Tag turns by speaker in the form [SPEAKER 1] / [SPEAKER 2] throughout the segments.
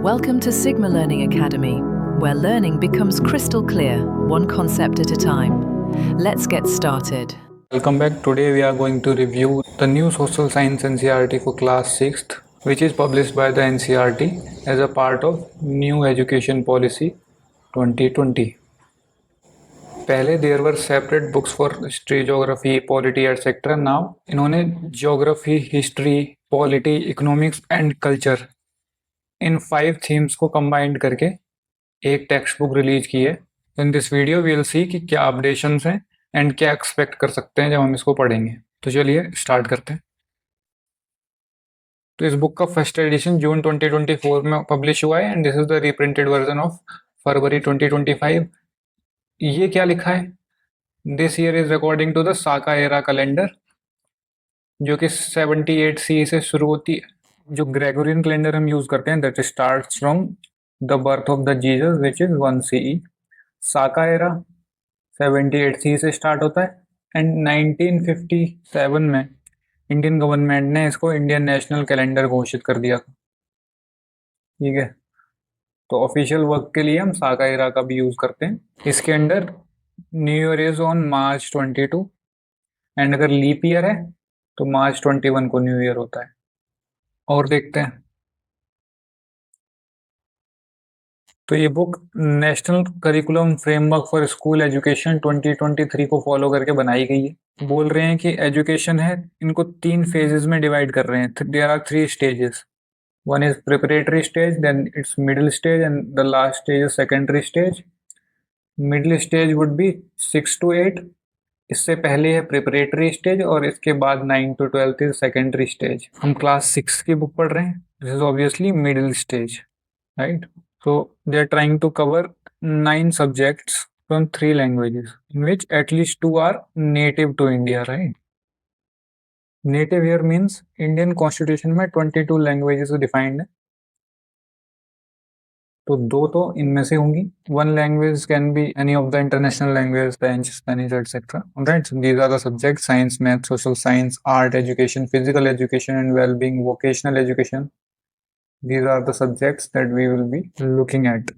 [SPEAKER 1] Welcome to Sigma Learning Academy, where learning becomes crystal clear, one concept at a time. Let's get started.
[SPEAKER 2] Welcome back. Today we are going to review the new social science NCERT for class 6th, which is published by the NCERT as a part of New Education Policy 2020. पहले there were separate books for history, geography, polity et cetera. Now इन्होंने geography, history, polity, economics and culture in 5 themes को combined करके एक text book release की है. In this video we will see कि क्या updations हैं एंड क्या एक्सपेक्ट कर सकते हैं जब हम इसको पढ़ेंगे. तो चलिए स्टार्ट करते हैं. तो इस बुक का फर्स्ट एडिशन जून 2024 में पब्लिश हुआ है and this is the reprinted version of February 2025. ये क्या लिखा है? This year is according to the Saka era calendar, जो कि 78 सी से शुरू होती है. जो ग्रेगोरियन कैलेंडर हम यूज करते हैं that starts from the birth of the Jesus which is 1 CE. Saka era 78 सी से स्टार्ट होता है एंड 1957 में इंडियन गवर्नमेंट ने इसको इंडियन नेशनल कैलेंडर घोषित कर दिया. ठीक है, तो ऑफिशियल वर्क के लिए हम साका एरा का भी यूज करते हैं. इसके अंदर new year is on March 22 and अगर लीप ईयर है तो मार्च 21 को न्यू ईयर होता है. और देखते हैं. तो ये book national curriculum framework for school education 2023 को फॉलो करके बनाई गई है. बोल रहे हैं कि एजुकेशन है, इनको 3 फेजेस में डिवाइड कर रहे हैं. There are 3 stages. One is preparatory stage, then it's middle stage and the last stage is secondary stage. Middle stage would be 6 to 8. इससे पहले है प्रिपरेटरी स्टेज और इसके बाद 9 to 12 इज सेकेंडरी स्टेज. हम क्लास 6 की बुक पढ़ रहे हैं. This is obviously middle stage, right? So they are trying to cover 9 subjects from 3 languages, in which at least 2 are native to India, right? Native here means Indian Constitution में 22 languages defined है, तो 2 तो इनमें से होंगी. One language can be any of the international languages, French, Spanish, etc. Alright, so these are the subjects: science, math, social science, art education, physical education and well-being, vocational education. These are the subjects that we will be looking at.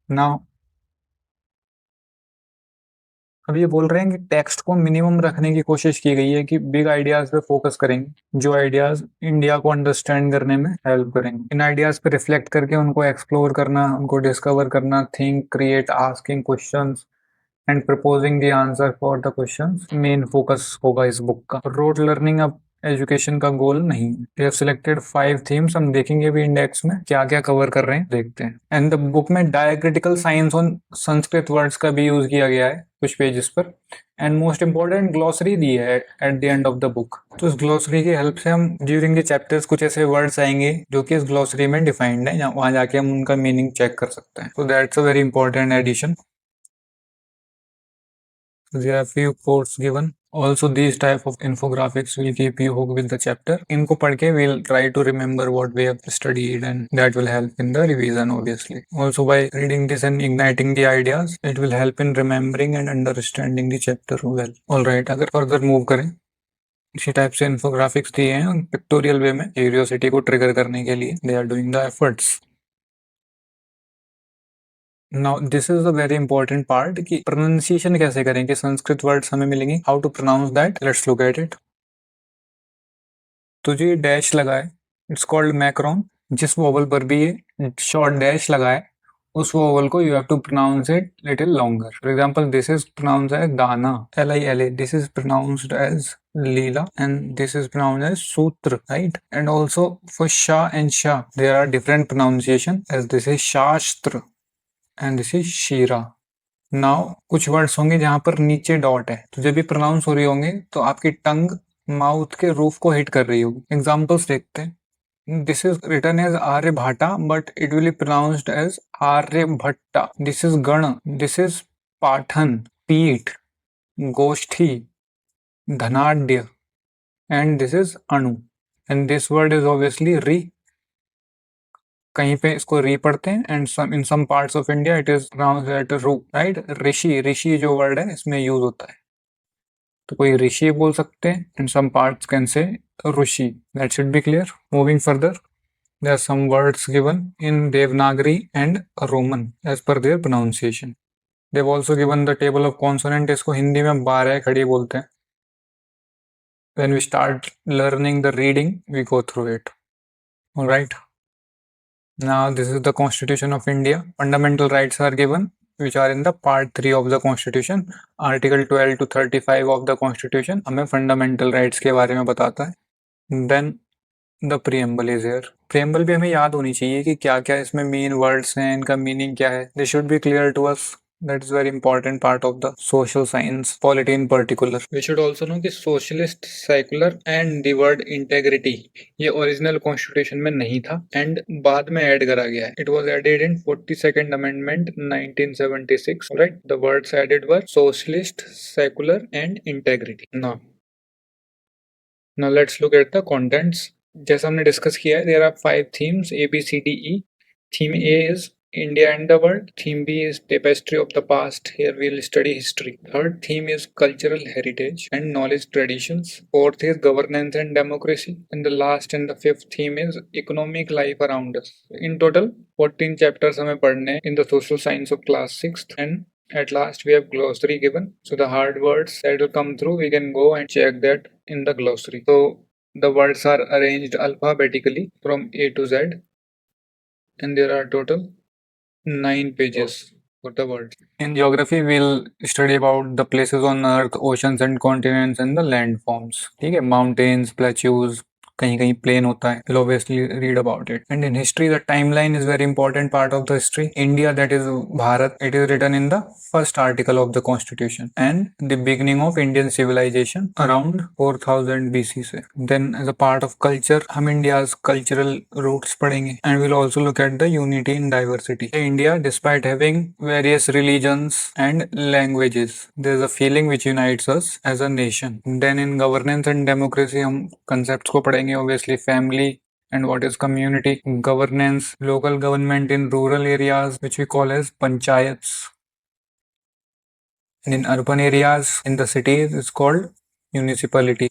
[SPEAKER 2] Now, अब ये बोल रहे हैं कि text को minimum रखने की कोशिश की गई है कि बिग आइडियाज पे फोकस करेंगे, जो आइडियाज इंडिया को अंडरस्टैंड करने में हेल्प करेंगे. इन आइडियाज पे रिफ्लेक्ट करके उनको एक्सप्लोर करना, उनको डिस्कवर करना, think, create, asking questions and proposing the answer for the questions main focus होगा इस बुक का. रोड लर्निंग अब एजुकेशन का गोल नहीं. We have selected 5 themes. हम देखेंगे भी इंडेक्स में क्या क्या कवर कर रहे हैं, देखते हैं. एंड द बुक में diacritical science on Sanskrit words का भी यूज किया गया है कुछ पेजेस पर. एंड मोस्ट इंपॉर्टेंट ग्लॉसरी दी है at the end of the book. तो इस ग्लॉसरी की हेल्प से हम ड्यूरिंग द चैप्टर्स कुछ ऐसे वर्ड्स आएंगे जो कि इस ग्लॉसरी में डिफाइंड है, वहां जाके हम उनका मीनिंग चेक कर सकते हैं. तो that's a very important addition. There are few quotes given. Also, these type of infographics will keep you hooked with the chapter. इनको पढ़ के we'll try to remember what we have studied and that will help in the revision obviously. Also, by reading this and igniting the ideas, it will help in remembering and understanding the chapter well. Alright, अगर further move करें, इसी type से infographics दिए हैं pictorial वे में curiosity को trigger करने के लिए. They are doing the efforts. Now this is a very important part कि प्रोनाउंसिएशन कैसे करें कि संस्कृत वर्ड्स हमें मिलेंगे, how to pronounce that. Let's look at it. तो जो ये डैश लगा है इट्स कॉल्ड मैक्रोन. जिस वोवल पर भी ये शॉर्ट डैश लगा है उस वोवल को you have to pronounce it little longer. For example this is pronounce as दाना, LILA. This is pronounced as लीला and this is pronounced as सूत्र, राइट? एंड आल्सो फॉर शाह एंड शाह there are different pronunciation as this is शास्त्र and this is शीरा. Now कुछ words होंगे जहां पर नीचे डॉट है, तो जब भी प्रोनाउंस हो रही होंगे तो आपकी टंग माउथ के रूफ को हिट कर रही होगी. एग्जांपल्स देखते हैं. This is written as Aryabhata but it will be pronounced as Aryabhatta. This is गण, दिस इज पाठन, पीठ, गोष्ठी, धनाढ्य एंड दिस इज अणु. And this word is obviously री. कहीं पे इसको री पढ़ते हैं and in some parts of India it is pronounced at रू, राइट? ऋषि, ऋषि जो वर्ड है इसमें यूज होता है, तो कोई ऋषि बोल सकते हैं. इन some parts can say rishi. That should be clear. Moving further, There are some words given in Devanagari and Roman as per their pronunciation. They've also given the table of consonant. इसको हिंदी में 12 खड़ी बोलते हैं. When we start learning the reading, we go through it. All right. Now this is the Constitution of India. Fundamental rights are given, which are in the part 3 of the Constitution. Article 12 to 35 of the Constitution हमें fundamental rights के बारे में बताता है. Then the preamble is here. Preamble भी हमें याद होनी चाहिए कि क्या क्या इसमें main words हैं, इनका meaning क्या है. This should be clear to us. That is very important part of the social science, polity in particular. We should also know कि socialist, secular and the word integrity ये original constitution में नहीं था and बाद में add करा गया है. It was added in 42nd Amendment 1976. Right? The words added were socialist, secular and integrity. Now let's look at the contents. जैसा हमने discuss किया है, there are 5 themes A, B, C, D, E. Theme A is India and the world. Theme B is tapestry of the past. Here we'll study history. Third theme is cultural heritage and knowledge traditions. Fourth is governance and democracy. And the last and the fifth theme is economic life around us. In total, 14 chapters हमें पढ़ने in the social science of class 6th. And at last we have glossary given. So the hard words that will come through, we can go and check that in the glossary. So the words are arranged alphabetically from A to Z. And there are total 9 pages for the world. In geography, we'll study about the places on Earth, oceans and continents and the landforms. ठीक है, mountains, plateaus, कहीं कहीं plain होता है. We'll obviously read about it. And in history, the timeline is very important part of the history. India, that is Bharat, it is written in the first article of the Constitution and the beginning of Indian civilization around 4000 BC से. Then as a part of culture, हम India's cultural roots पढ़ेंगे and we'll also look at the unity in diversity. India, despite having various religions and languages, there is a feeling which unites us as a nation. Then in governance and democracy, हम concepts को पढ़ेंगे. Obviously, family and what is community governance, local government in rural areas, which we call as panchayats. And in urban areas, in the cities, it's called municipality.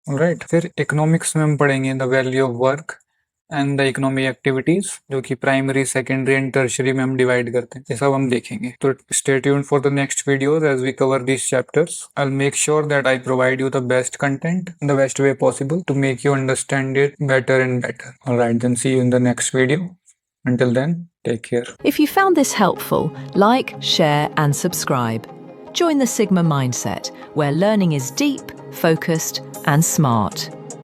[SPEAKER 2] Alright, फिर economics में हम पढ़ेंगे the value of work and the economic activities, जो कि primary, secondary and tertiary में हम divide करते हैं. ये सब हम देखेंगे. तो stay tuned for the next videos as we cover these chapters. I'll make sure that I provide you the best content in the best way possible to make you understand it better and better. Alright, then see you in the next video. Until then, take care.
[SPEAKER 1] If you found this helpful, like, share, and subscribe. Join the Sigma Mindset, where learning is deep, focused, and smart.